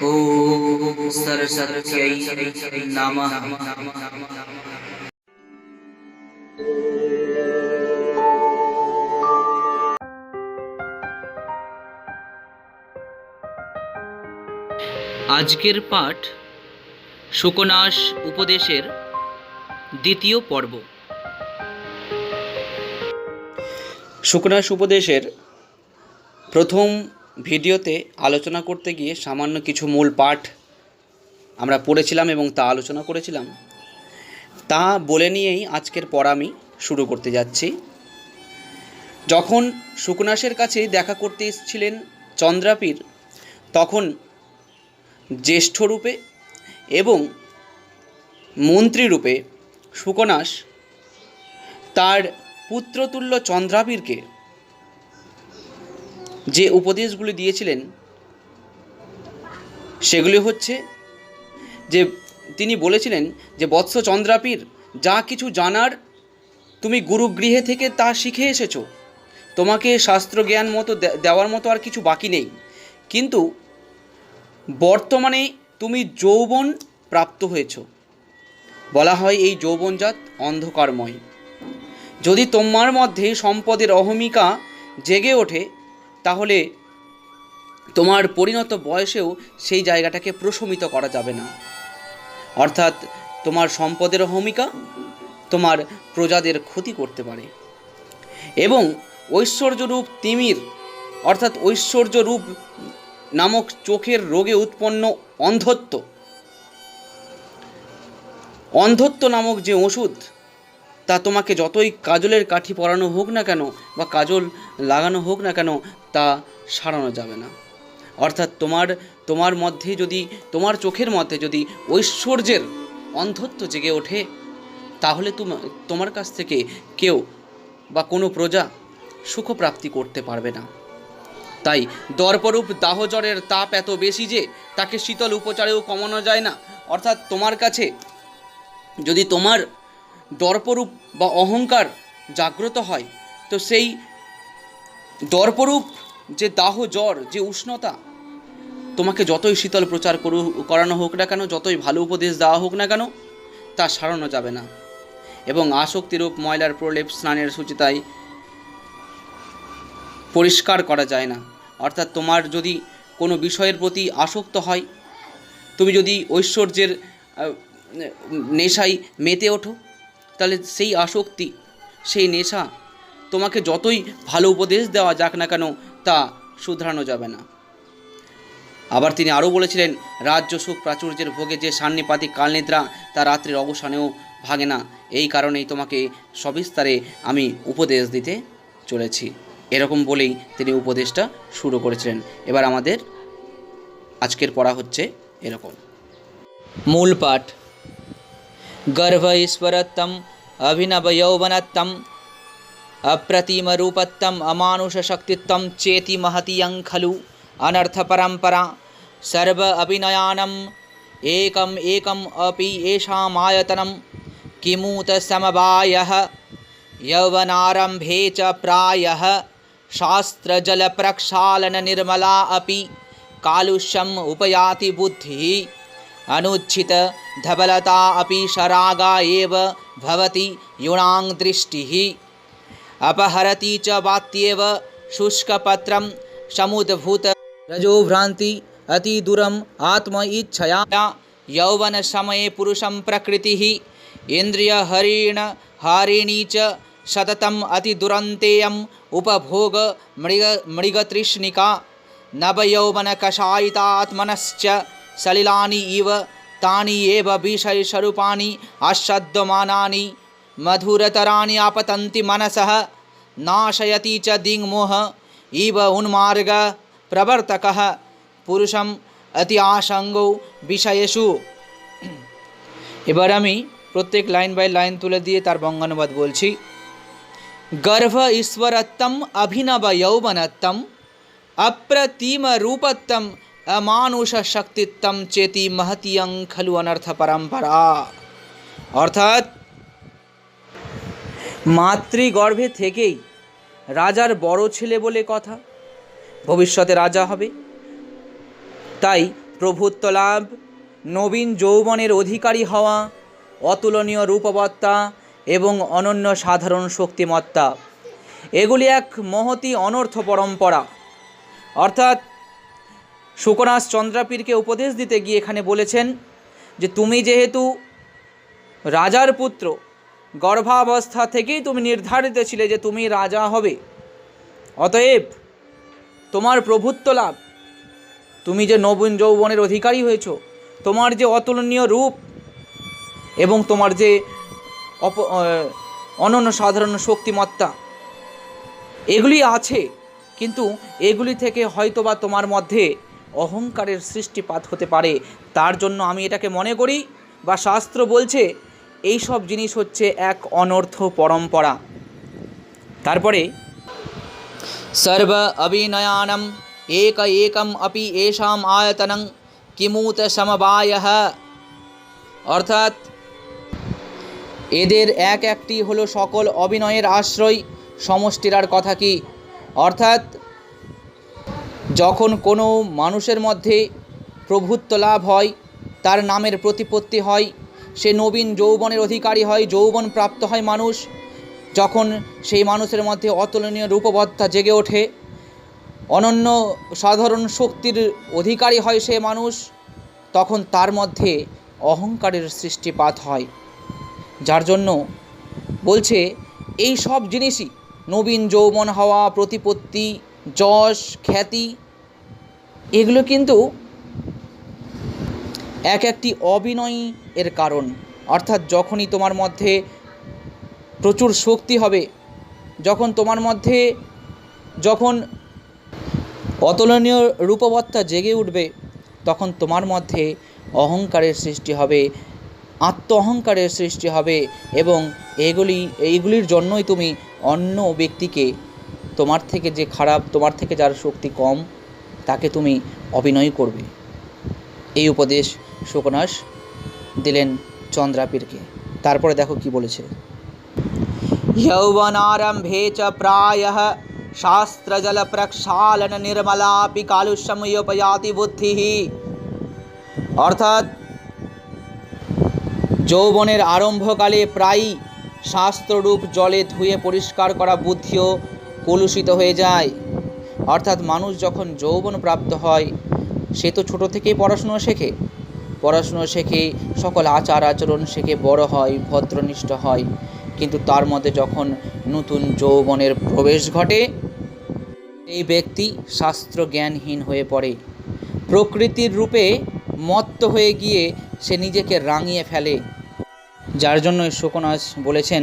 ॐ सरस्वत्यै नमः। আজকের পাঠ শুকনাস উপদেশের দ্বিতীয় পর্ব। শুকনাস উপদেশের প্রথম ভিডিওতে আলোচনা করতে গিয়ে সামান্য কিছু মূল পাঠ আমরা পড়েছিলাম এবং তা আলোচনা করেছিলাম। তা বলে নিয়েই আজকের পড়া আমি শুরু করতে যাচ্ছি। যখন শুকনাসের কাছে দেখা করতে এসেছিলেন চন্দ্রাপীর, তখন জ্যেষ্ঠরূপে এবং মন্ত্রীরূপে শুকনাস তার পুত্রতুল্য চন্দ্রাপীরকে যে উপদেশগুলি দিয়েছিলেন সেগুলি হচ্ছে যে তিনি বলেছিলেন যে বৎস চন্দ্রাপীর, যা কিছু জানার তুমি গুরুগৃহে থেকে তা শিখে এসেছো, তোমাকে শাস্ত্র জ্ঞান মতো দেওয়ার মতো আর কিছু বাকি নেই। কিন্তু বর্তমানে তুমি যৌবন প্রাপ্ত হয়েছ। বলা হয় এই যৌবনজাত অন্ধকারময়। যদি তোমার মধ্যে সম্পদের অহমিকা জেগে ওঠে, তাহলে তোমার পরিণত বয়সেও সেই জায়গাটাকে প্রশমিত করা যাবে না। অর্থাৎ তোমার সম্পদের অহমিকা তোমার প্রজাদের ক্ষতি করতে পারে। এবং ঐশ্বর্যরূপ তিমির অর্থাৎ ঐশ্বর্যরূপ নামক চোখের রোগে উৎপন্ন অন্ধত্ব নামক যে ওষুধ, তা তোমাকে যতই কাজলের কাঠি পরানো হোক না কেন বা কাজল লাগানো হোক না কেন, তা সারানো যাবে না। অর্থাৎ তোমার মধ্যে যদি, তোমার চোখের মধ্যে যদি ঐশ্বর্যের অন্ধত্ব জেগে ওঠে, তাহলে তোমার কাছ থেকে কেউ বা কোনো প্রজা সুখপ্রাপ্তি করতে পারবে না। তাই দর্পরূপ দাহজরের তাপ এত বেশি যে তাকে শীতল উপচারেও কমানো যায় না। অর্থাৎ তোমার কাছে যদি তোমার দর্পরূপ বা অহংকার জাগ্রত হয়, তো সেই দর্পরূপ যে দাহ জ্বর, যে উষ্ণতা, তোমাকে যতই শীতল প্রচার করানো হোক না কেন, যতই ভালো উপদেশ দেওয়া হোক না কেন, তা সারানো যাবে না। এবং আসক্তিরূপ ময়লার প্রলেপ স্নানের সূচিতায় পরিষ্কার করা যায় না। অর্থাৎ তোমার যদি কোনো বিষয়ের প্রতি আসক্ত হয়, তুমি যদি ঐশ্বর্যের নেশায় মেতে ওঠো, তাহলে সেই আসক্তি, সেই নেশা তোমাকে যতই ভালো উপদেশ দেওয়া যাক না কেন, তা শুধরানো যাবে না। আবার তিনি আরও বলেছিলেন, রাজ্য সুখ প্রাচুর্যের ভোগে যে সান্নিপাতিক কালনিদ্রা, তা রাত্রির অবসানেও ভাগে না। এই কারণেই তোমাকে সবিস্তারে আমি উপদেশ দিতে চলেছি। এরকম বলেই তিনি উপদেশটা শুরু করেছিলেন। এবার আমাদের আজকের পড়া হচ্ছে এরকম। মূল পাঠ। গর্ভ ঈশ্বরত্তম অভিনব যৌবনত্তম अप्रतिम रूपत्तम अमानुष शक्तित्वम चेति महतीयं खलु अनर्थ परंपरा सर्व अभिनयानम एकम एकम अपि येषामायतनं किमुत समवायः यौवनारंभे च प्रायः शास्त्र जल प्रक्षालन निर्मला अपि कालुष्यम उपयाति बुद्धिः अनुच्छित धबलता अपि शरागा एव भवति युणां दृष्टिः अपहरति च वात्येव शुष्कपत्रं समुद्भूत रजोभ्रांति अतिदूरम आत्म इच्छया यौवन समये पुरुषं प्रकृतिः इंद्रिय हरिण हारिणी च सततम अतिदुरन्तेयम् उपभोग मृगतृष्णिका नवयौवन कषायितात्मनश्च सलिलानि इव तानि एव विषयस्वरूपाणि आशद्यमानानि मधुरतराणि आपतन्ति मनसः नाशयति च दिङ्मोह इव उन्मार्ग प्रवर्तकः पुरुषम अति आसंगो বিষয়েষু। এবার আমি প্রত্যেক লাইন বাই লাইন তুলে দিয়ে তার বঙ্গানুবাদ বলছি। গর্ভ ঈশ্বরত্তম অভিনব যৌবনত্তম अप्रतिम रूपत्तम अमानुष शक्तित्तम चेति महतीयं खलु अनर्थ परंपरा। অর্থাৎ মাতৃগর্ভে থেকেই রাজার বড় ছেলে বলে কথা, ভবিষ্যতে রাজা হবে। তাই প্রভুত্ব লাভ, নবীন যৌবনের অধিকারী হওয়া, অতুলনীয় রূপবত্তা এবং অনন্য সাধারণ শক্তিমত্তা, এগুলি এক মহতী অনর্থ পরম্পরা। অর্থাৎ শুকনাস চন্দ্রাপীরকে উপদেশ দিতে গিয়ে এখানে বলেছেন যে তুমি যেহেতু রাজার পুত্র, গর্ভাবস্থা থেকেই তুমি নির্ধারিত ছিলে যে তুমি রাজা হবে, অতএব তোমার প্রভুত্ব লাভ, তুমি যে নবীন যৌবনের অধিকারী হয়েছ, তোমার যে অতুলনীয় রূপ এবং তোমার যে অনন্য সাধারণ শক্তিমত্তা এগুলি আছে, কিন্তু এগুলি থেকে হয়তোবা তোমার মধ্যে অহংকারের সৃষ্টিপাত হতে পারে। তার জন্য আমি এটাকে মনে করি বা শাস্ত্র বলছে এই সব জিনিস হচ্ছে এক অনর্থ পরম্পরা। তারপরে সর্ব অভিনয়ানম এক একম অপি এষাম আয়তনং কিমুত সমবায়ঃ, অর্থাৎ এদের এক একটি হলো সকল অভিনয়ের আশ্রয়, সমষ্টির আর কথা কি? অর্থাৎ যখন কোনো মানুষের মধ্যে প্রভুত্ব লাভ হয়, তার নামের প্রতিপত্তি হয়, সে নবীন যৌবনের অধিকারী হয়, যৌবন প্রাপ্ত হয় মানুষ, যখন সেই মানুষের মধ্যে অতুলনীয় রূপবত্তা জেগে ওঠে, অনন্য সাধারণ শক্তির অধিকারী হয় সে মানুষ, তখন তার মধ্যে অহংকারের সৃষ্টিপাত হয়। যার জন্য বলছে এই সব জিনিসই, নবীন যৌবন হওয়া, প্রতিপত্তি, যশ, খ্যাতি, এগুলো কিন্তু এক একটি অভিনয় এর কারণ। অর্থাৎ যখনই তোমার মধ্যে প্রচুর শক্তি হবে, যখন তোমার মধ্যে যখন অতুলনীয় রূপবত্তা জেগে উঠবে, তখন তোমার মধ্যে অহংকারের সৃষ্টি হবে, আত্ম অহংকারের সৃষ্টি হবে, এবং এইগুলির জন্যই তুমি অন্য ব্যক্তিকে, তোমার থেকে যে খারাপ, তোমার থেকে যার শক্তি কম, তাকে তুমি অভিনয় করবে। এই উপদেশ শুকনাস দিলেন চন্দ্রাপীরকে। তারপরে দেখো কি বলেছে, यौवनारंभे च प्रायः शास्त्रजल प्रक्षालन निर्मलापि कालुष्यमुपयाति बुद्धिः, অর্থাৎ যৌবনের আরম্ভকালে প্রায়ই শাস্ত্ররূপ জলে ধুয়ে পরিষ্কার করা বুদ্ধিও কলুষিত হয়ে যায়। অর্থাৎ মানুষ যখন যৌবন প্রাপ্ত হয়, সে তো ছোটো থেকেই পড়াশুনো শেখে, সকল আচার আচরণ শেখে, বড় হয়, ভদ্রনিষ্ঠ হয়, কিন্তু তার মধ্যে যখন নতুন যৌবনের প্রবেশ ঘটে, এই ব্যক্তি শাস্ত্র জ্ঞানহীন হয়ে পড়ে, প্রকৃতির রূপে মত্ত হয়ে গিয়ে সে নিজেকে রাঙিয়ে ফেলে। যার জন্য শুকনাস বলেছেন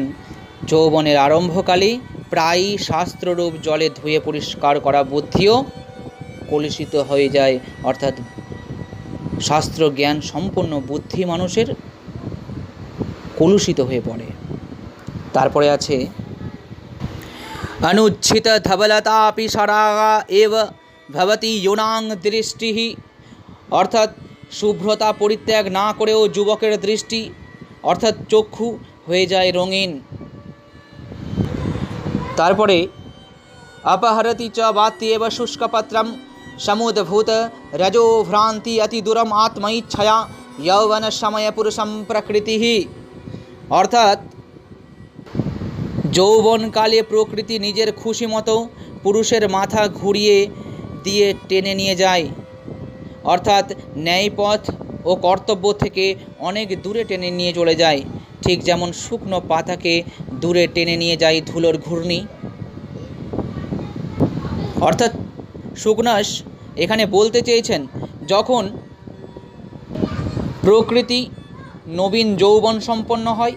যৌবনের আরম্ভকালে প্রায়ই শাস্ত্ররূপ জলে ধুয়ে পরিষ্কার করা বুদ্ধিও কলুষিত হয়ে যায়। অর্থাৎ শাস্ত্র জ্ঞান সম্পন্ন বুদ্ধি মানুষের কলুষিত হয়ে পড়ে। তারপরে আছে অনুচ্ছিত ধবলতাপি সরাগা এব ভবতি ইউনাং দৃষ্টি, অর্থাৎ শুভ্রতা পরিত্যাগ না করেও যুবকের দৃষ্টি অর্থাৎ চক্ষু হয়ে যায় রঙিন। তারপরে अपहरति च वात्येव शुष्कपत्रं समुद्भूत रजो भ्रांति अति दूरम आत्मैच्छया यौवन समय पुरुषम प्रकृति, অর্থাৎ যৌবনকালে প্রকৃতি নিজের খুশি মতো পুরুষের মাথা ঘুরিয়ে দিয়ে টেনে নিয়ে যায়, অর্থাৎ ন্যায়পথ ও কর্তব্য থেকে অনেক দূরে টেনে নিয়ে চলে যায়, ঠিক যেমন শুকনো পাতাকে দূরে টেনে নিয়ে যায় ধুলোর ঘূর্ণি। অর্থাৎ শুকনাস এখানে বলতে চেয়েছেন যখন প্রকৃতি নবীন যৌবন সম্পন্ন হয়,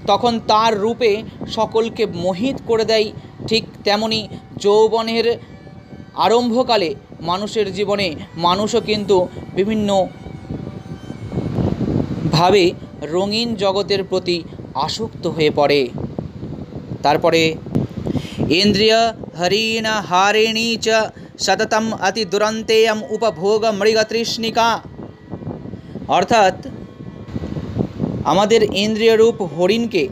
তখন তার রূপে সকলকে মোহিত করে দেয়, ঠিক তেমনি যৌবনের আরম্ভকালে মানুষের জীবনে মানুষও কিন্তু বিভিন্নভাবে রঙিন জগতের প্রতি আসক্ত হয়ে পড়ে। তারপরে ইন্দ্রিয় হরিণ হারিণী চ সততম অতি দুরন্তেয়ম উপভোগ মৃগতৃষ্ণিকা, অর্থাৎ আমাদের ইন্দ্রিয় রূপ হরিণকে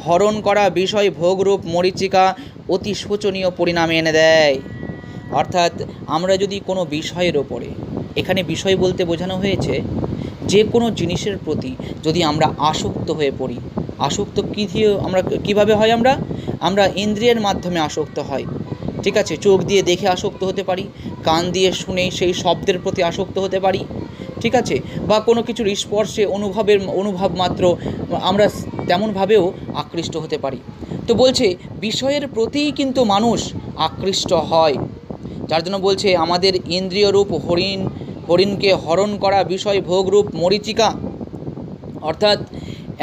হরণ করা বিষয় ভোগরূপ মরীচিকা অতি শোচনীয় পরিণামে এনে দেয়। অর্থাৎ আমরা যদি কোনো বিষয়ের ওপরে এখানে বিষয় বলতে বোঝানো হয়েছে যে কোনো জিনিসের প্রতি যদি আমরা আসক্ত হয়ে পড়ি, আসক্ত কী দিয়ে আমরা কীভাবে হয়, আমরা ইন্দ্রিয়ের মাধ্যমে আসক্ত হয়। ঠিক আছে, চোখ দিয়ে দেখে আসক্ত হতে পারি, কান দিয়ে শুনে সেই শব্দের প্রতি আসক্ত হতে পারি, ঠিক আছে, বা কোনো কিছুর স্পর্শে অনুভব মাত্র আমরা তেমনভাবেও আকৃষ্ট হতে পারি। তো বলছে বিষয়ের প্রতিই কিন্তু মানুষ আকৃষ্ট হয়। যার জন্য বলছে আমাদের ইন্দ্রিয় রূপ হরিণকে হরণ করা বিষয় ভোগরূপ মরীচিকা, অর্থাৎ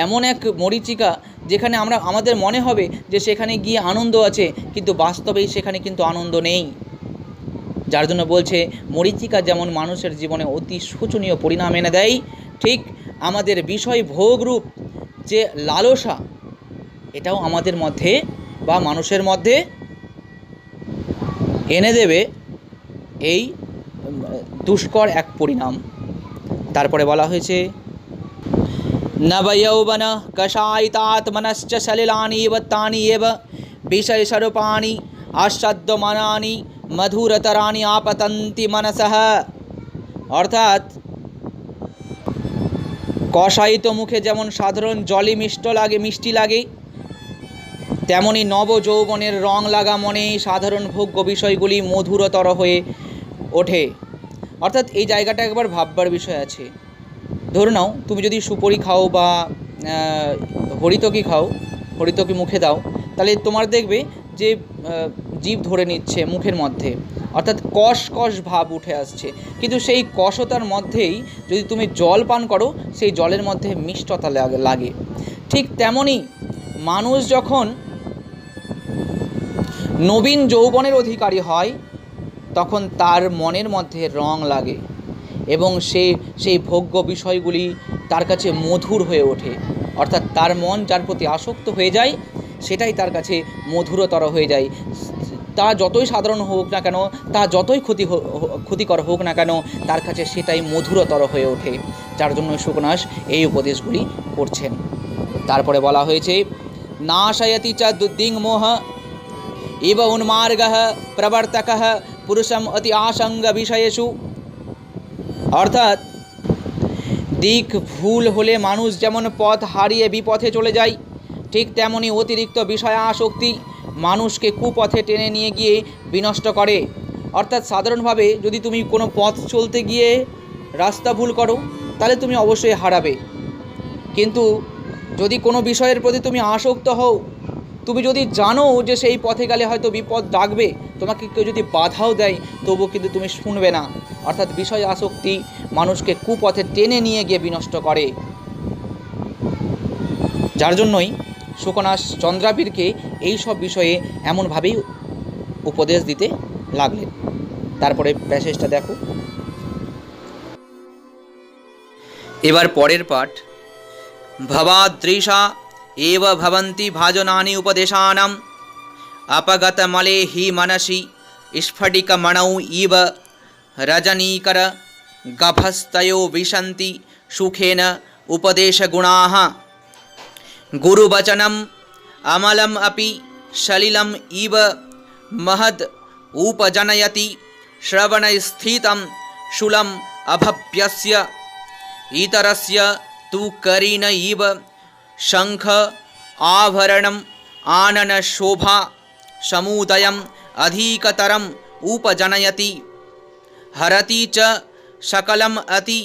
এমন এক মরীচিকা যেখানে আমাদের মনে হবে যে সেখানে গিয়ে আনন্দ আছে, কিন্তু বাস্তবেই সেখানে কিন্তু আনন্দ নেই। যার জন্য বলছে মরীচিকা যেমন মানুষের জীবনে অতি শোচনীয় পরিণাম এনে দেয়, ঠিক আমাদের বিষয় ভোগরূপ যে লালসা, এটাও আমাদের মধ্যে বা মানুষের মধ্যে এনে দেবে এই দুষ্কর এক পরিণাম। তারপরে বলা হয়েছে নবয়ৌবন কষায়িতাত্মনশ্চ সলিলানীব তানি এব বিষয় স্বরূপানি আস্বাদ্যমানানি মধুরতরানি আপতন্তি মনসঃ। অর্থাৎ কষায়িত মুখে যেমন সাধারণ জলই মিষ্টি লাগে, তেমনি নবযৌবনের রং লাগা মনে সাধারণ ভোগ্য বিষয়গুলি মধুরতর হয়ে ওঠে। অর্থাৎ এই জায়গাটা একবার ভাববার বিষয় আছে। ধরে নাও তুমি যদি সুপারি খাও বা হরিতকি মুখে দাও, তাহলে তোমার দেখবে যে জিভ ধরে নিচ্ছে মুখের মধ্যে, অর্থাৎ কষ ভাব উঠে আসছে। কিন্তু সেই কষতার মধ্যেই যদি তুমি জল পান করো, সেই জলের মধ্যে মিষ্টতা লাগে। ঠিক তেমনি মানুষ যখন নবীন যৌবনের অধিকারী হয়, তখন তার মনের মধ্যে রং লাগে এবং সেই ভোগ্য বিষয়গুলি তার কাছে মধুর হয়ে ওঠে। অর্থাৎ তার মন যার প্রতি আসক্ত হয়ে যায়, সেটাই তার কাছে মধুরতর হয়ে যায়। তা যতই সাধারণ হোক না কেন, তা যতই ক্ষতিকর হোক না কেন, তার কাছে সেটাই মধুরতর হয়ে ওঠে। যার জন্য শুকনাস এই উপদেশগুলি করছেন। তারপরে বলা হয়েছে নাশয়তি চ দুর্দিংমোহ ইব উন্মার্গঃ প্রবর্তকঃ পুরুষম অতি আসঙ্গ বিষয়েষু। অর্থাৎ দিক ভুল হলে মানুষ যেমন পথ হারিয়ে বিপথে চলে যায়, ঠিক তেমনি অতিরিক্ত বিষয় আসক্তি মানুষকে কুপথে টেনে নিয়ে গিয়ে বিনষ্ট করে। অর্থাৎ সাধারণভাবে যদি তুমি কোনো পথ চলতে গিয়ে রাস্তা ভুল করো, তাহলে তুমি অবশ্যই হারাবে। কিন্তু যদি কোনো বিষয়ের প্রতি তুমি আসক্ত হও, তুমি যদি জানো যে সেই পথে গেলে হয়তো বিপদ ডাকবে, তোমাকে কেউ যদি বাধাও দেয়, তবুও কিন্তু তুমি শুনবে না। অর্থাৎ বিষয় আসক্তি মানুষকে কুপথে টেনে নিয়ে গিয়ে বিনষ্ট করে। যার জন্যই শুকনাস চন্দ্রাবীরকে এই সব বিষয়ে এমনভাবেই উপদেশ দিতে লাগলেন। তারপরে প্যাসেজটা দেখো। এবার পরের পাঠ। ভবাদৃশা এব ভবন্তি ভাজনানি উপদেশানাম अपगतमले हि मनसि स्फटिकमणौ इव रजनीकर गभस्तयो विशन्ति सुखेन उपदेशगुणाः। गुरुवचनम् अमलम् अपि सलिलम् इव महद् उपजनयति श्रवणस्थितं शूलम् अभव्यस्य इतरस्य तु करीन इव शङ्ख आभरणम् आननशोभा समुदयम् अधिकतरम् उपजनयति हरति च सकलम् अति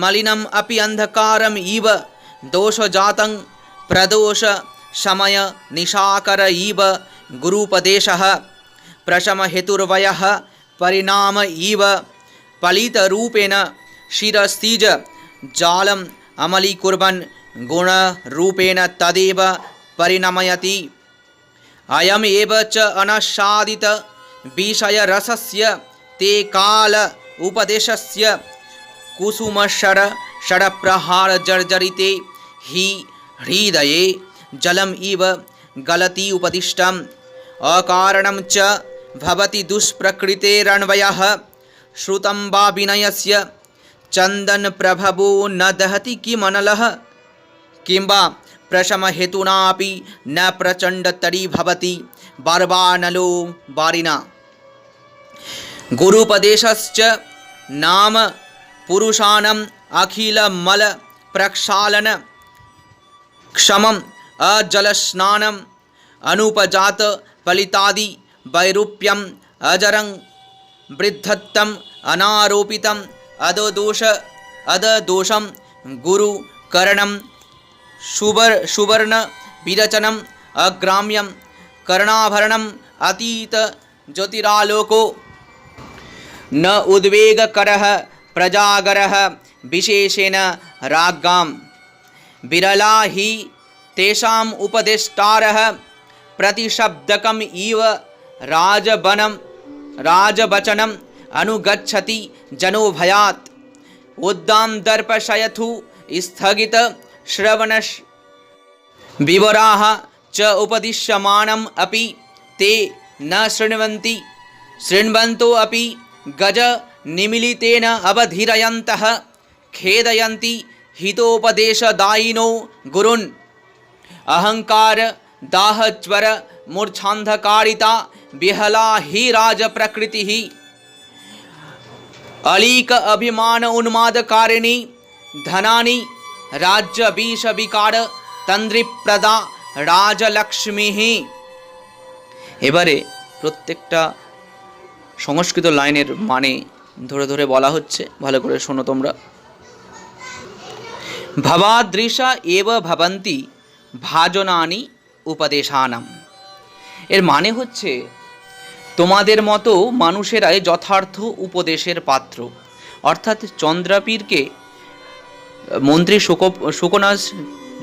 मलिनम् अपि अंधकारम् इव दोषजातं प्रदोष समय निशाकर इव गुरुपदेशः प्रशमहेतुर्वयः परिणाम इव पलितरूपेण शिरस्तिज जालम् अमलीकुर्वन् गुणरूपेण तदेव परिणमयति। अयम् एव च अनशादित विषयरसस्य ते काल उपदेशस्य कुसुमशर षडप्रहार जर्जरिते हि हृदये जलम् इव गलति उपदिष्टम्। अकारणं च भवति दुष्प्रकृतेरन्वयः श्रुतं वा विनयस्य चन्दनप्रभवो न दहति किमनलः किं वा प्रशमहेतुनापि न प्रचण्डतरी भवति बार्बानलो बारिना। गुरुपदेशश्च नाम पुरुषानम् अखिलमल प्रक्षालन क्षमम् अजलस्नानम् अनुपजात पलितादि वैरूप्यम् अजरं वृद्धत्तम् अनारोपितम् अददोषं गुरुकरणं सुवर्ण विरचनम् अग्राम्यं कर्णाभरणम् अतीत ज्योतिरालोको न उद्वेगकरः प्रजागरः विशेषेण राज्ञां विरला हि तेषाम् उपदेष्टारः प्रतिशब्दकम् इव राजवचनम् अनुगच्छति जनो भयात् उद्दां दर्पशयथु स्थगित श्रवणश विवराः च उपदिश्यमानम् अपि ते न शृण्वन्ति शृण्वन्तो अपि गज निमीलितेन अवधीरयन्तः खेदयन्ति हितोपदेशदायिनो गुरुन् अहंकार दाहज्वर मूर्छान्धकारिता विहला हि राजप्रकृतिः अलीक अभिमान उन्मादकारिणी धनानि राज्यविषविकार तंद्रिप्रदा রাজলক্ষ্মীः। এবারে প্রত্যেকটা সংস্কৃত লাইনের মানে ধরে ধরে বলা হচ্ছে, ভালো করে শোনো তোমরা। ভবাদৃশা এব ভবন্তি ভাজনানি উপদেশানাম। এর মানে হচ্ছে তোমাদের মতো মানুষেরাই যথার্থ উপদেশের পাত্র। অর্থাৎ চন্দ্রাপীরকে মন্ত্রী শুকনাস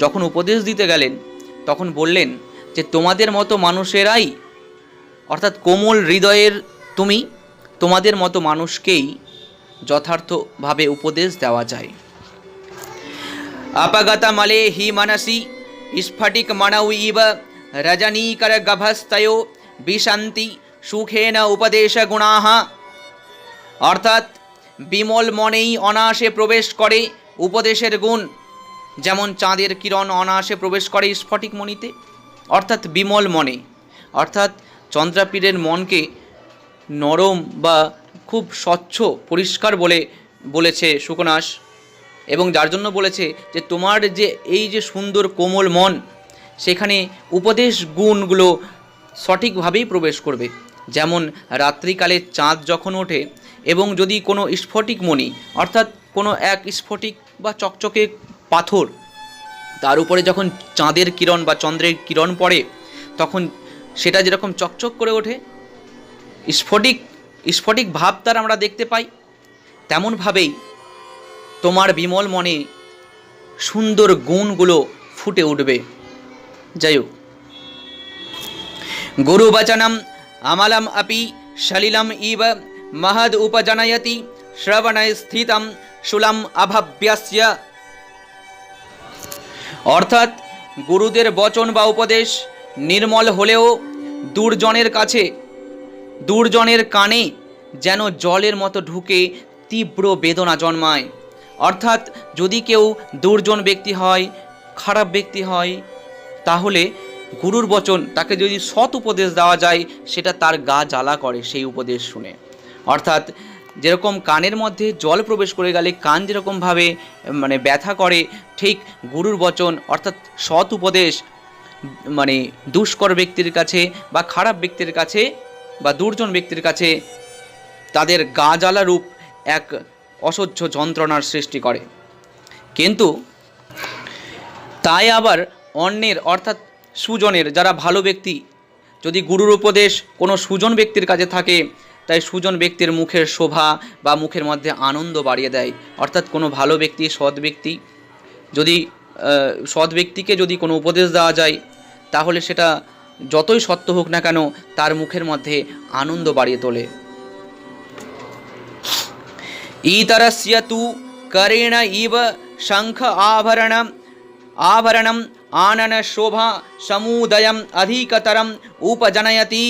যখন উপদেশ দিতে গেলেন তখন বললেন যে তোমাদের মতো মানুষেরাই, অর্থাৎ কোমল হৃদয়ের তুমি, তোমাদের মতো মানুষকেই যথার্থভাবে উপদেশ দেওয়া যায়। अपगतमले हि मनसि स्फटिकमणौ इव रजनीकरगभस्तयो विशन्ति সুখেন উপদেশ গুণাঃ। অর্থাৎ বিমল মনেই অনায়াসে প্রবেশ করে উপদেশের গুণ, যেমন চাঁদের কিরণ অনায়াসে প্রবেশ করে স্ফটিক মণিতে, অর্থাৎ বিমল মনে। অর্থাৎ চন্দ্রাপীরের মনকে নরম বা খুব স্বচ্ছ পরিষ্কার বলেছে শুকনাস, এবং যার জন্য বলেছে যে তোমার যে এই যে সুন্দর কোমল মন, সেখানে উপদেশ গুণগুলো সঠিকভাবেই প্রবেশ করবে। যেমন রাত্রিকালে চাঁদ যখন ওঠে এবং যদি কোনো স্ফটিক মণি, অর্থাৎ কোনো এক স্ফটিক বা চকচকে পাথর, তার উপরে যখন চাঁদের কিরণ বা চন্দ্রের কিরণ পড়ে তখন সেটা যেরকম চকচক করে ওঠে, স্ফটিক ভাব তার আমরা দেখতে পাই, তেমনভাবেই তোমার বিমল মনে সুন্দর গুণগুলো ফুটে উঠবে। যাই হোক, গুরুবচনম আমলম अपि সলিলম ইব মহদ উপজনয়তি শ্রবণে স্থিতম শূলম অভব্যস্য। অর্থাৎ গুরুদের বচন বা উপদেশ নির্মল হলেও দুর্জনের কানে যেন জলের মতো ঢুকে তীব্র বেদনা জন্মায়। অর্থাৎ যদি কেউ দুর্জন ব্যক্তি হয়, খারাপ ব্যক্তি হয়, তাহলে গুরুর বচন তাকে যদি সৎ উপদেশ দেওয়া যায় সেটা তার গা জ্বালা করে সেই উপদেশ শুনে। অর্থাৎ যেরকম কানের মধ্যে জল প্রবেশ করে গেলে কান যেরকমভাবে ব্যথা করে, ঠিক গুরুর বচন অর্থাৎ সৎ উপদেশ দুষ্কর ব্যক্তির কাছে বা খারাপ ব্যক্তির কাছে বা দুর্জন ব্যক্তির কাছে তাদের গা জ্বালা রূপ এক অসহ্য যন্ত্রণার সৃষ্টি করে। কিন্তু তাই আবার অন্যের অর্থাৎ সুজনের, যারা ভালো ব্যক্তি, যদি গুরুর উপদেশ কোনো সুজন ব্যক্তির কাছে থাকে, তাই সুজন ব্যক্তির মুখের শোভা বা মুখের মধ্যে আনন্দ বাড়িয়ে দেয়। অর্থাৎ কোনো ভালো ব্যক্তি, সৎ ব্যক্তিকে যদি কোনো উপদেশ দেওয়া যায় তাহলে সেটা যতই সত্য হোক না কেন তার মুখের মধ্যে আনন্দ বাড়িয়ে তোলে। ইতরস্য তু করেণ ইব শঙ্খ আভরণম আনন শোভা সমুদয়ম অধিকতরম উপজনয়তি।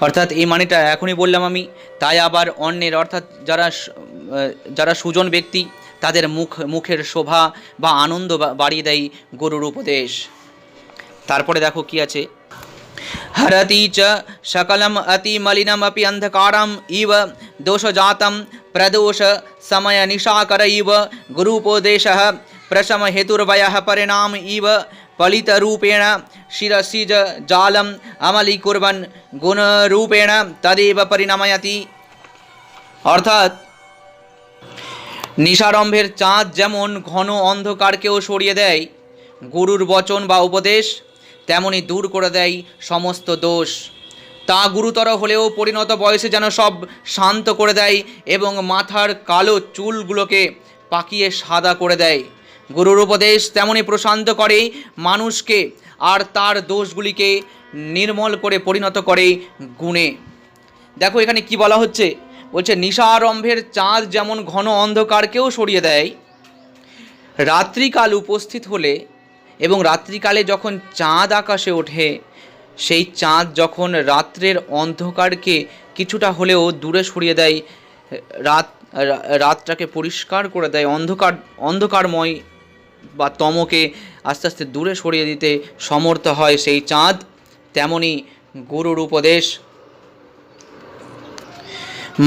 অর্থাৎ এই মানেটা এখনই বললাম আমি। তাই আবার অন্যের অর্থাৎ যারা সুজন ব্যক্তি তাদের মুখের শোভা বা আনন্দ বাড়িয়ে দেয় গুরুর উপদেশ। তারপরে দেখো কি আছে, হরতি চ সকলম অতি মলিনম अपि अंधकारम इव दोषजातम प्रदोष समय निशाकर इव गुरुपदेशः प्रशम हेतुर्वयः परिणाम इव फलितरूपेण शिरसिज जालम् अमलीकुर्वन् गुणरूपेण तदेव परिणमयति। অর্থাৎ নিশারম্ভের চাঁদ যেমন ঘন অন্ধকারকেও সরিয়ে দেয় গুরুর বচন বা উপদেশ, তেমনি দূর করে দেয় সমস্ত দোষ। তা গুরুতর হলেও পরিণত বয়সে যেন সব শান্ত করে দেয় এবং মাথার কালো চুলগুলোকে পাকিয়ে সাদা করে দেয়। গুরুর উপদেশ তেমনি প্রশান্ত করে মানুষকে আর তার দোষগুলিকে নির্মল করে পরিণত করে গুণে। দেখো এখানে কি বলা হচ্ছে, বলছে নিশারম্ভের চাঁদ যেমন ঘন অন্ধকারকেও সরিয়ে দেয়, রাত্রিকাল উপস্থিত হলে এবং রাত্রিকালে যখন চাঁদ আকাশে ওঠে, সেই চাঁদ যখন রাত্রের অন্ধকারকে কিছুটা হলেও দূরে সরিয়ে দেয়, রাতটাকে পরিষ্কার করে দেয়, অন্ধকারময় বা তমকে আস্তে আস্তে দূরে সরিয়ে দিতে সমর্থ হয় সেই চাঁদ, তেমনি গুরুর উপদেশ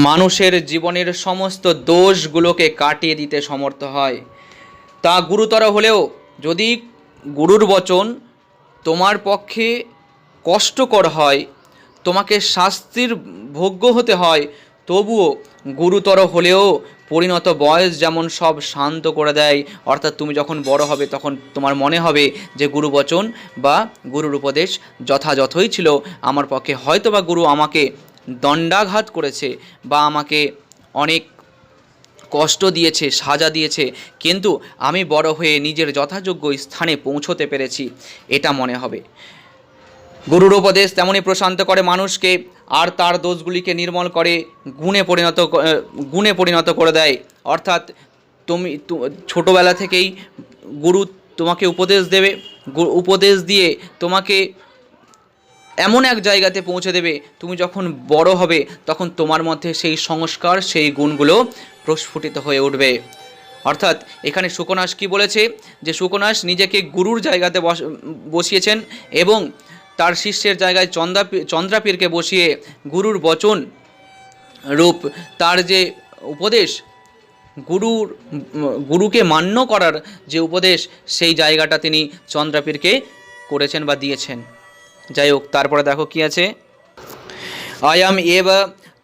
মানুষের জীবনের সমস্ত দোষগুলোকে কাটিয়ে দিতে সমর্থ হয়। তা গুরুতর হলেও যদি গুরুর বচন তোমার পক্ষে কষ্টকর হয়, তোমাকে শাস্তির ভোগ্য হতে হয়, তবুও গুরুতর হলেও পরিণত বয়স যেমন সব শান্ত করে দেয়। অর্থাৎ তুমি যখন বড় হবে তখন তোমার মনে হবে যে গুরু বচন বা গুরুর উপদেশ যথাযথই ছিল, আমার পক্ষে হয়তো বা গুরু আমাকে দণ্ডাঘাত করেছে বা আমাকে অনেক কষ্ট দিয়েছে, সাজা দিয়েছে, কিন্তু আমি বড় হয়ে নিজের যথাযোগ্য স্থানে পৌঁছতে পেরেছি, এটা মনে হবে। গুরুর উপদেশ তেমনি প্রশান্ত করে মানুষকে আর তার দোষগুলিকে নির্মল করে গুণে পরিণত করে দেয়। অর্থাৎ তুমি ছোটোবেলা থেকেই গুরু তোমাকে উপদেশ দেবে, উপদেশ দিয়ে তোমাকে এমন এক জায়গাতে পৌঁছে দেবে, তুমি যখন বড় হবে তখন তোমার মধ্যে সেই সংস্কার, সেই গুণগুলো প্রস্ফুটিত হয়ে উঠবে। অর্থাৎ এখানে শুকনাস কি বলেছে, যে শুকনাস নিজেকে গুরুর জায়গাতে বসিয়েছেন এবং তার শিষ্যের জায়গায় চন্দ্রাপীরকে বসিয়ে গুরুর বচন রূপ তার যে উপদেশ, গুরুকে মান্য করার যে উপদেশ, সেই জায়গাটা তিনি চন্দ্রাপীরকে করেছেন বা দিয়েছেন। যাই হোক, তারপরে দেখো কি আছে, অয়ম এব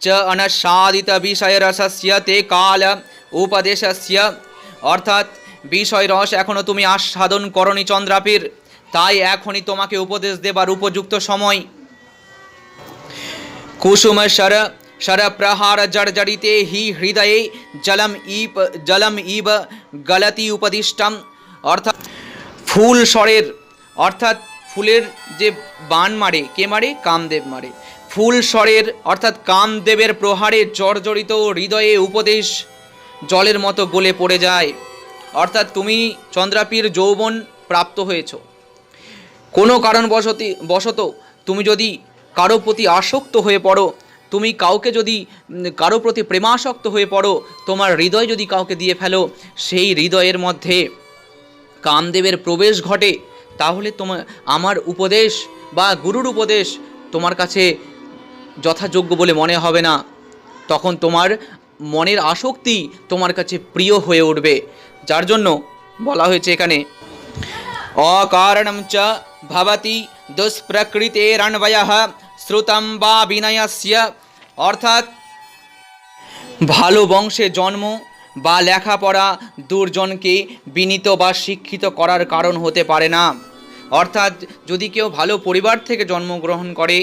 চ অনসাদিত বিষয় রসস্য তে কাল উপদেশস্য। অর্থাৎ বিষয় রস এখনও তুমি আস্বাদন করনি চন্দ্রাপীর, তাই এখনই তোমাকে উপদেশ দেবার উপযুক্ত সময়। কুসুম শর প্রহার জর্জরিতে হি হৃদয়ে জলম ইব গলতি উপদিষ্টম। অর্থাৎ ফুল স্বরের, অর্থাৎ ফুলের যে বান মারে, কে মারে? কামদেব মারে। ফুল স্বরের অর্থাৎ কামদেবের প্রহারে জর্জরিত হৃদয়ে উপদেশ জলের মতো গলে পড়ে যায়। অর্থাৎ তুমি চন্দ্রাপীর যৌবন প্রাপ্ত হয়েছ, কোনো কারণবশত তুমি যদি কারো প্রতি আসক্ত হয়ে পড়ো, তুমি কাউকে যদি কারো প্রতি প্রেমাসক্ত হয়ে পড়ো, তোমার হৃদয় যদি কাউকে দিয়ে ফেলো, সেই হৃদয়ের মধ্যে কামদেবের প্রবেশ ঘটে, তাহলে আমার উপদেশ বা গুরুর উপদেশ তোমার কাছে যথাযোগ্য বলে মনে হবে না। তখন তোমার মনের আসক্তি তোমার কাছে প্রিয় হয়ে উঠবে। যার জন্য বলা হয়েছে এখানে অকারণম চ ভবতি দুষ্প্রকৃতেরন্বয়ঃ শ্রুতম বা বিনয়স্য। অর্থাৎ ভালো বংশে জন্ম বা লেখাপড়া দুর্জনকে বিনীত বা শিক্ষিত করার কারণ হতে পারে না। অর্থাৎ যদি কেউ ভালো পরিবার থেকে জন্মগ্রহণ করে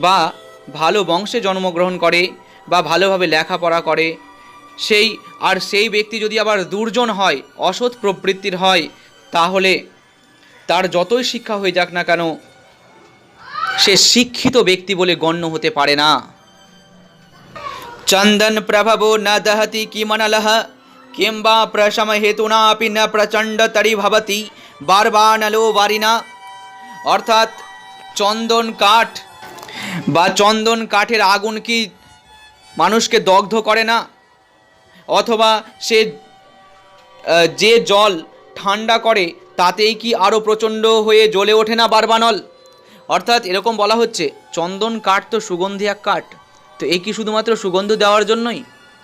বা ভালো বংশে জন্মগ্রহণ করে বা ভালোভাবে লেখাপড়া করে, সেই ব্যক্তি যদি আবার দুর্জন হয়, অসৎ প্রবৃত্তির হয়, তাহলে তার যতই শিক্ষা হয়ে যাক না কেন, সে শিক্ষিত ব্যক্তি বলে গণ্য হতে পারে না। চন্দন প্রভবো ন দহতি কিমনলহ কিংবা প্রশম হেতুনা আপি ন প্রচণ্ড তরি ভবতি বারবানলো বারিনা। অর্থাৎ চন্দন কাঠ বা চন্দন কাঠের আগুন কি মানুষকে দগ্ধ করে না? অথবা সে যে জল ঠান্ডা করে তাতেই কি আরও প্রচণ্ড হয়ে জ্বলে ওঠে না বারবানল? অর্থাৎ এরকম বলা হচ্ছে চন্দন কাঠ তো সুগন্ধি এক কাঠ, তো এই কি শুধুমাত্র সুগন্ধ দেওয়ার জন্যই?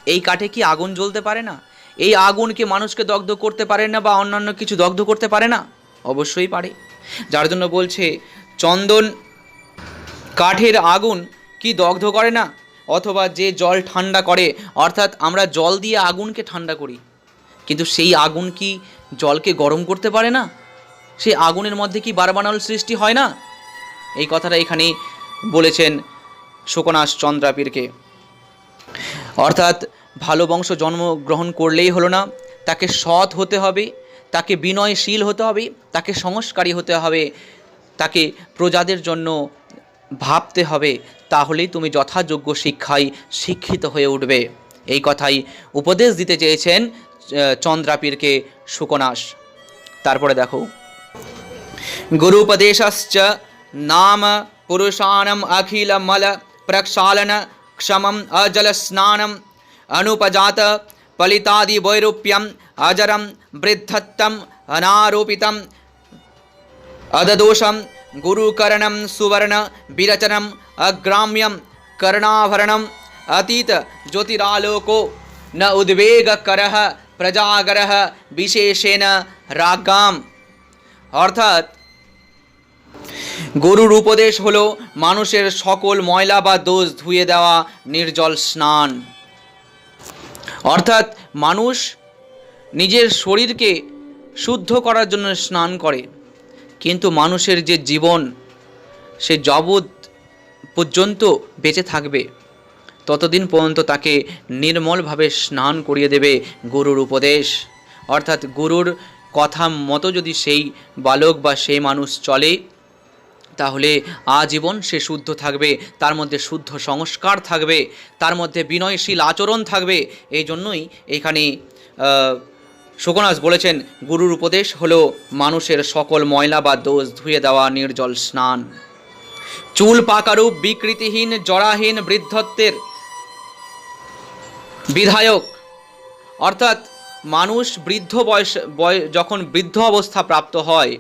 এই কাঠে কি আগুন জ্বলতে পারে না? এই আগুন কি মানুষকে দগ্ধ করতে পারে না বা অন্যান্য কিছু দগ্ধ করতে পারে না? অবশ্যই পারে। যার জন্য বলছে চন্দন কাঠের আগুন কি দগ্ধ করে না? অথবা যে জল ঠান্ডা করে, অর্থাৎ আমরা জল দিয়ে আগুনকে ঠান্ডা করি, কিন্তু সেই আগুন কি জলকে গরম করতে পারে না? সেই আগুনের মধ্যে কি বারবানল সৃষ্টি হয় না? এই কথাটা এখানে বলেছেন শোকনাশ চন্দ্রাপীরকে। অর্থাৎ ভালো বংশ জন্মগ্রহণ করলেই হলো না, তাকে সৎ হতে হবে, তাকে বিনয়শীল হতে হবে, তাকে সংস্কারী হতে হবে, তাকে প্রজাদের জন্য ভাবতে হবে, তাহলেই তুমি যথাযোগ্য শিক্ষায় শিক্ষিত হয়ে উঠবে। এই কথাই উপদেশ দিতে চেয়েছেন চন্দ্রাপীরকে শোকনাশ। তারপরে দেখো, গুরুপদেশশ্চ নাম পুরুষাণম অখিল মল প্রক্ষালন ক্ষমম অজল স্নানম অনুপজাত পলিতাদি বৈরূপ্যম অজরম বৃদ্ধত্তম অনারোপিতম अददोषम गुरुकरणम सुवर्ण विरचनम अग्राम्यम कर्णाभरणम अतीत ज्योतिरालोको न उद्वेग करह प्रजागरह विशेषेण रागाम। অর্থাৎ গরুর উপদেশ হলো মানুষের সকল ময়লা বা দোষ ধুয়ে দেওয়া নির্জল স্নান। অর্থাৎ মানুষ নিজের শরীরকে শুদ্ধ করার জন্য স্নান করে, কিন্তু মানুষের যে জীবন সে যাবৎ পর্যন্ত বেঁচে থাকবে ততদিন পর্যন্ত তাকে নির্মলভাবে স্নান করিয়ে দেবে গুরুর উপদেশ। অর্থাৎ গুরুর কথা মতো যদি সেই বালক বা সেই মানুষ চলে তাহলে আজীবন সে শুদ্ধ থাকবে, তার মধ্যে শুদ্ধ সংস্কার থাকবে, তার মধ্যে বিনয়শীল আচরণ থাকবে। এই জন্যই এখানে শোকনাশ বলেছেন গুরুর উপদেশ হলো মানুষের সকল ময়লা বা দোষ ধুয়ে দেওয়া নির্জল স্নান। চুল পাকারূপ বিকৃতিহীন জরাহীন বৃদ্ধত্বের বিধায়ক। অর্থাৎ মানুষ বৃদ্ধ যখন বৃদ্ধ অবস্থা প্রাপ্ত হয়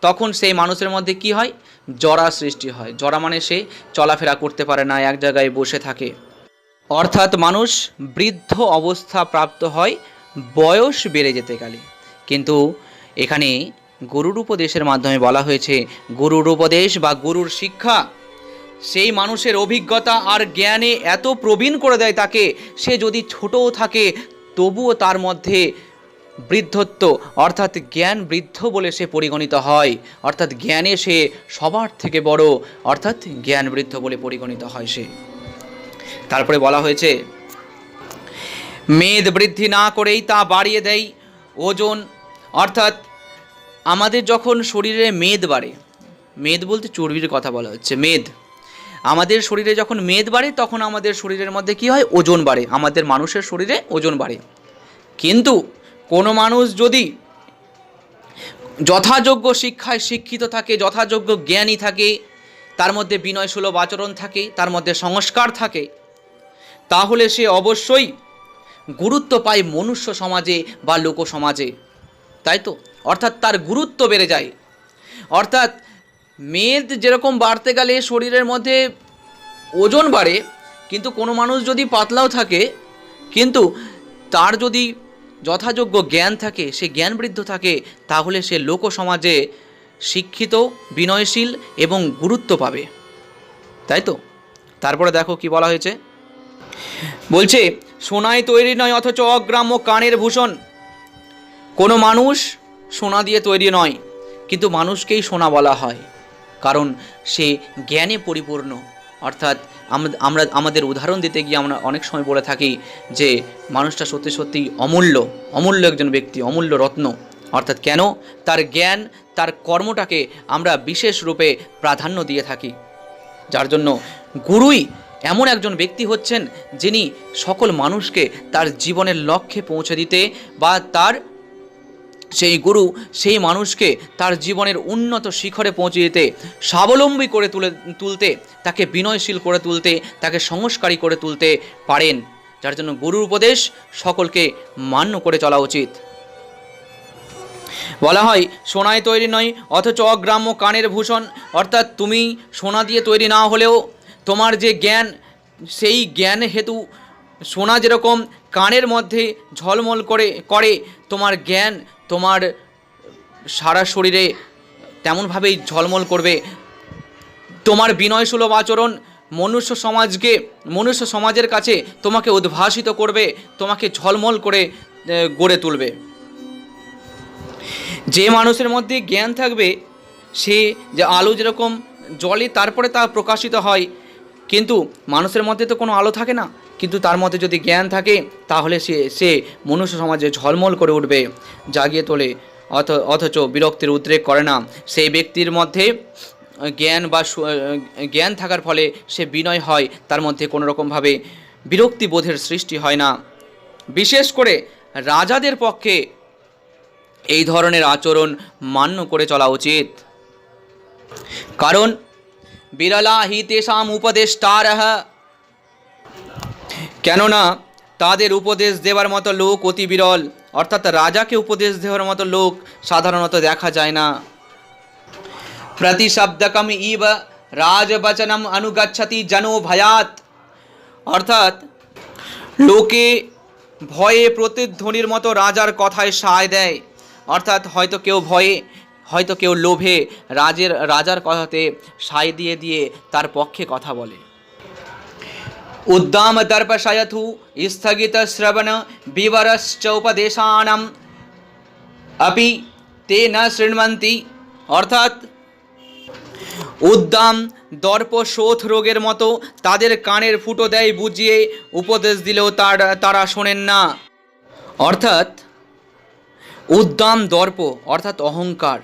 তখন সেই মানুষের মধ্যে কি হয়? জরা সৃষ্টি হয়। জরা মানে সে চলাফেরা করতে পারে না, এক জায়গায় বসে থাকে। অর্থাৎ মানুষ বৃদ্ধ অবস্থা প্রাপ্ত হয় বয়স বেড়ে যেতে গেলে। কিন্তু এখানে গুরুর উপদেশের মাধ্যমে বলা হয়েছে গুরুর উপদেশ বা গুরুর শিক্ষা সেই মানুষের অভিজ্ঞতা আর জ্ঞানে এত প্রবীণ করে দেয় তাকে, সে যদি ছোটও থাকে তবুও তার মধ্যে বৃদ্ধত্ব অর্থাৎ জ্ঞান বৃদ্ধ বলে সে পরিগণিত হয়। অর্থাৎ জ্ঞানে সে সবার থেকে বড়, অর্থাৎ জ্ঞান বৃদ্ধ বলে পরিগণিত হয় সে। তারপরে বলা হয়েছে মেদ বৃদ্ধি না করেই তা বাড়িয়ে দেয় ওজন। অর্থাৎ আমাদের যখন শরীরে মেদ বাড়ে, মেদ বলতে চর্বির কথা বলা হচ্ছে, মেদ আমাদের শরীরে যখন মেদ বাড়ে তখন আমাদের শরীরের মধ্যে কি হয়? ওজন বাড়ে, আমাদের মানুষের শরীরে ওজন বাড়ে। কিন্তু কোনো মানুষ যদি যথাযোগ্য শিক্ষায় শিক্ষিত থাকে, যথাযোগ্য জ্ঞানী থাকে, তার মধ্যে বিনয়সুলভ আচরণ থাকে, তার মধ্যে সংস্কার থাকে, তাহলে সে অবশ্যই গুরুত্ব পায় মনুষ্য সমাজে বা লোক সমাজে, তাই তো? অর্থাৎ তার গুরুত্ব বেড়ে যায়। অর্থাৎ মেদ যেরকম বাড়তে গেলে শরীরের মধ্যে ওজন বাড়ে, কিন্তু কোনো মানুষ যদি পাতলাও থাকে কিন্তু তার যদি যথাযোগ্য জ্ঞান থাকে, সে জ্ঞান বৃদ্ধ থাকে, তাহলে সে লোক সমাজে শিক্ষিত, বিনয়শীল এবং গুরুত্ব পাবে, তাই তো? তারপরে দেখো কি বলা হয়েছে, বলছে সোনায় তৈরি নয় অথচ অগ্রাম্য কানের ভূষণ। কোনো মানুষ সোনা দিয়ে তৈরি নয়, কিন্তু মানুষকেই সোনা বলা হয়, কারণ সে জ্ঞানে পরিপূর্ণ। অর্থাৎ আমরা আমাদের উদাহরণ দিতে গিয়ে আমরা অনেক সময় বলে থাকি যে মানুষটা সত্যি সত্যি অমূল্য একজন ব্যক্তি, অমূল্য রত্ন। অর্থাৎ কেন? তার জ্ঞান, তার কর্মটাকে আমরা বিশেষ রূপে প্রাধান্য দিয়ে থাকি। যার জন্য গুরুই এমন একজন ব্যক্তি হচ্ছেন যিনি সকল মানুষকে তার জীবনের লক্ষ্যে পৌঁছে দিতে বা তার সেই গুরু সেই মানুষকে তার জীবনের উন্নত শিখরে পৌঁছে দিতে, স্বাবলম্বী করে তুলতে, তাকে বিনয়শীল করে তুলতে, তাকে সংস্কারী করে তুলতে পারেন। যার জন্য গুরুর উপদেশ সকলকে মান্য করে চলা উচিত। বলা হয় সোনায় তৈরি নয় অথচ অগ্রাম্য কানের ভূষণ। অর্থাৎ তুমি সোনা দিয়ে তৈরি না হলেও তোমার যে জ্ঞান, সেই জ্ঞান হেতু সোনা যেরকম কানের মধ্যে ঝলমল করে তোমার জ্ঞান তোমার সারা শরীরে তেমনভাবেই ঝলমল করবে। তোমার বিনয়সুলভ আচরণ মনুষ্য সমাজের কাছে তোমাকে উদ্ভাসিত করবে, তোমাকে ঝলমল করে গড়ে তুলবে। যে মানুষের মধ্যে জ্ঞান থাকবে, সে যে আলো যেরকম জলে তারপরে তা প্রকাশিত হয়, কিন্তু মানুষের মধ্যে তো কোনো আলো থাকে না, কিন্তু তার মধ্যে যদি জ্ঞান থাকে তাহলে সে মনুষ্য সমাজে ঝলমল করে উঠবে, জাগিয়ে তোলে, অথচ বিরক্তির উদ্রেক করে না। সেই ব্যক্তির মধ্যে জ্ঞান থাকার ফলে সে বিনয় হয়, তার মধ্যে কোনো রকমভাবে বিরক্তিবোধের সৃষ্টি হয় না। বিশেষ করে রাজাদের পক্ষে এই ধরনের আচরণ মান্য করে চলা উচিত। কারণ বিরলা হি তেষাম উপদেষ্টারঃ, কেননা তাদের উপদেশ দেওয়ার মতো লোক অতি বিরল। অর্থাৎ রাজাকে উপদেশ দেওয়ার মতো লোক সাধারণত দেখা যায় না। প্রতিশব্দকম ইব রাজবচনম অনুগচ্ছতি জনো ভয়াত, অর্থাৎ লোকে ভয়ে প্রতিধ্বনির মতো রাজার কথায় সায় দেয়। অর্থাৎ হয়তো কেউ ভয়ে, হয়তো কেউ লোভে রাজার কথাতে সায় দিয়ে দিয়ে তার পক্ষে কথা বলে। উদ্দাম দর্পশয়থু স্থগিত শ্রবণ বিবরশ্চৌপদেশানাম अपि ते न शृण्वन्ति, অর্থাৎ উদ্দাম দর্প শোথ রোগের মতো তাদের কানের ফুটো দেয় বুঝিয়ে, উপদেশ দিলেও তারা শোনেন না। অর্থাৎ উদ্দাম দর্প অর্থাৎ অহংকার,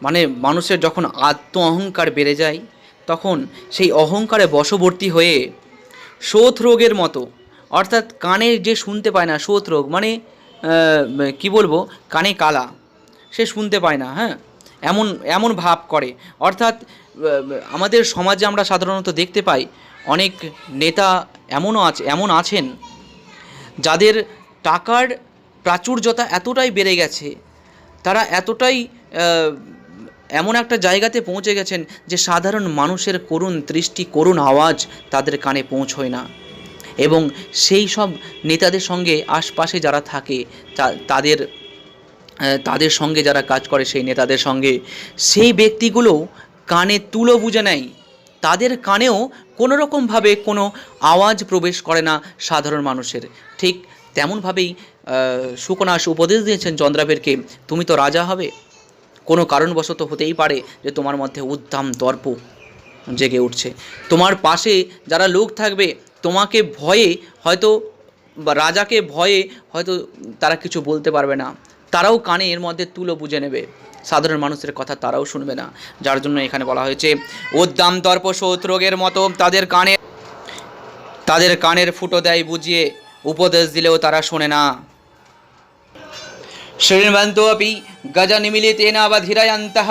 মানে মানুষের যখন আত্ম অহংকার বেড়ে যায় তখন সেই অহংকারে বশবর্তী হয়ে শোথ রোগের মতো, অর্থাৎ কানে যে শুনতে পায় না, শোথ রোগ মানে কি বলবো, কানে কালা, সে শুনতে পায় না, হ্যাঁ, এমন ভাব করে। অর্থাৎ আমাদের সমাজে আমরা সাধারণত দেখতে পাই অনেক নেতা এমন আছেন যাদের টাকার প্রাচুর্যতা এতটাই বেড়ে গেছে, তারা এতটাই এমন একটা জায়গাতে পৌঁছে গেছেন যে সাধারণ মানুষের করুণ দৃষ্টি, করুণ আওয়াজ তাদের কানে পৌঁছয় না। এবং সেই সব নেতাদের সঙ্গে আশপাশে যারা থাকে তাদের সঙ্গে যারা কাজ করে, সেই নেতাদের সঙ্গে সেই ব্যক্তিগুলো কানে তুলো বুঝে নেয়, তাদের কানেও কোনো রকমভাবে কোনো আওয়াজ প্রবেশ করে না সাধারণ মানুষের। ঠিক তেমনভাবেই সুকনাস উপদেশ দিয়েছেন চন্দ্রাবেরকে, তুমি তো রাজা হবে, কোনো কারণবশত হতেই পারে যে তোমার মধ্যে উদ্দাম দর্প জেগে উঠছে, তোমার পাশে যারা লোক থাকবে তোমাকে ভয়ে হয়তো, বা রাজাকে ভয়ে হয়তো তারা কিছু বলতে পারবে না, তারাও কানে এর মধ্যে তুলো বুঝে নেবে, সাধারণ মানুষের কথা তারাও শুনবে না। যার জন্য এখানে বলা হয়েছে উদ্দাম দর্প শোথ রোগের মতো তাদের কানের ফুটো দেয় বুঝিয়ে, উপদেশ দিলেও তারা শোনে না। শৃण्वन्तोऽपि गजनिमीलितेन अवधिरयन्तः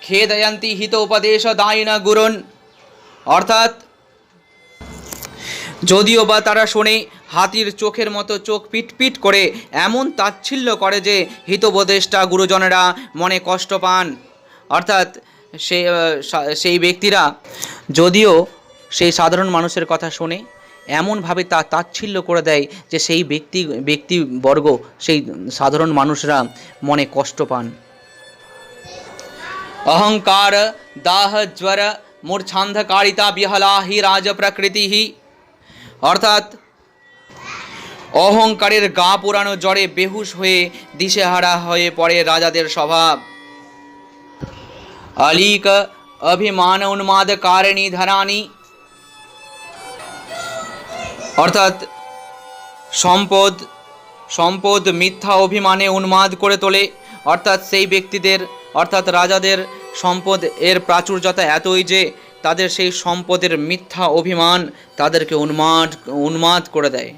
खेदयन्ति हितोपदेशदायिन गुरुन्, অর্থাৎ যদিও বা তারা শোনে, হাতির চোখের মতো চোখ পিটপিট করে এমন তাচ্ছিল্য করে যে হিতোপদেষ্টা গুরুজনেরা মনে কষ্ট পান। অর্থাৎ সেই ব্যক্তিরা যদিও সেই সাধারণ মানুষের কথা শোনে, এমনভাবে তাচ্ছিল্য করে দেয় যে সেই ব্যক্তিবর্গ, সেই সাধারণ মানুষরা মনে কষ্ট পান। অহংকার দাহ জ্বর মূর্ছান্ধকারিতা বিহলা হি রাজ প্রকৃতি, অর্থাৎ অহংকারের গা পোড়ানো জ্বরে বেহুশ হয়ে দিশেহারা হয়ে পড়ে রাজাদের স্বভাব। অলিক অভিমান উন্মাদ কারিণী ধরানি, অর্থাৎ সম্পদ মিথ্যা অভিমানে উন্মাদ করে তোলে। অর্থাৎ সেই ব্যক্তিদের, অর্থাৎ রাজাদের সম্পদ এর প্রাচুর্যতা এতই যে তাদের সেই সম্পদের মিথ্যা অভিমান তাদেরকে উন্মাদ করে দেয়।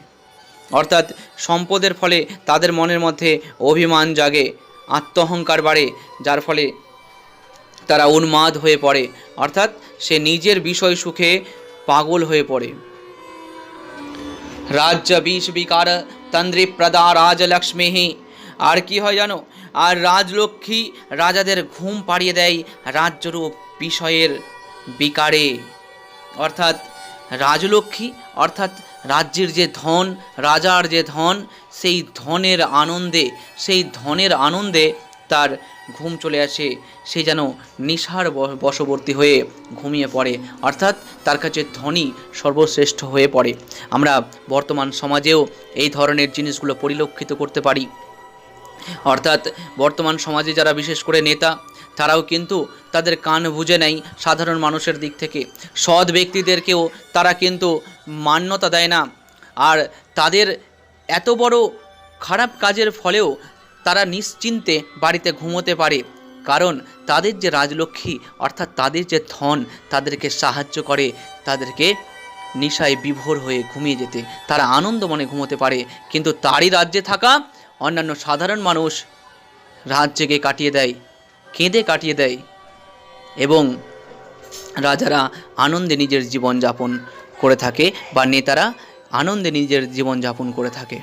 অর্থাৎ সম্পদের ফলে তাদের মনের মধ্যে অভিমান জাগে, আত্মঅহংকার বাড়ে, যার ফলে তারা উন্মাদ হয়ে পড়ে, অর্থাৎ সে নিজের বিষয় সুখে পাগল হয়ে পড়ে। রাজ্য বিষ বিকার তন্দ্রী প্রদা রাজলক্ষ্মী, আর কি হয় জানো, আর রাজলক্ষ্মী রাজাদের ঘুম পাড়িয়ে দেয় রাজ্যরূপ বিষয়ের বিকারে। অর্থাৎ রাজলক্ষ্মী অর্থাৎ রাজ্যের যে ধন, রাজার যে ধন, সেই ধনের আনন্দে তার ঘুম চলে আসে। সে যেন নেশার বশবর্তী হয়ে ঘুমিয়ে পড়ে, অর্থাৎ তার কাছে ধনই সর্বশ্রেষ্ঠ হয়ে পড়ে। আমরা বর্তমান সমাজেও এই ধরনের জিনিসগুলো পরিলক্ষিত করতে পারি। অর্থাৎ বর্তমান সমাজে যারা বিশেষ করে নেতা, তারাও কিন্তু তাদের কান বুঝে নেয় সাধারণ মানুষের দিক থেকে। সৎ ব্যক্তিদেরকেও তারা কিন্তু মান্যতা দেয় না। আর তাদের এত বড় খারাপ কাজের ফলেও তারা নিশ্চিন্তে বাড়িতে ঘুমোতে পারে, কারণ তাদের যে রাজলক্ষ্মী অর্থাৎ তাদের যে ধন তাদেরকে সাহায্য করে তাদেরকে নেশায় বিভোর হয়ে ঘুমিয়ে যেতে। তারা আনন্দ মনে ঘুমোতে পারে। কিন্তু তারই রাজ্যে থাকা অন্যান্য সাধারণ মানুষ রাত জেগে কাটিয়ে দেয়, কেঁদে কাটিয়ে দেয়, এবং রাজারা আনন্দে নিজের জীবনযাপন করে থাকে বা নেতারা আনন্দে নিজের জীবনযাপন করে থাকে।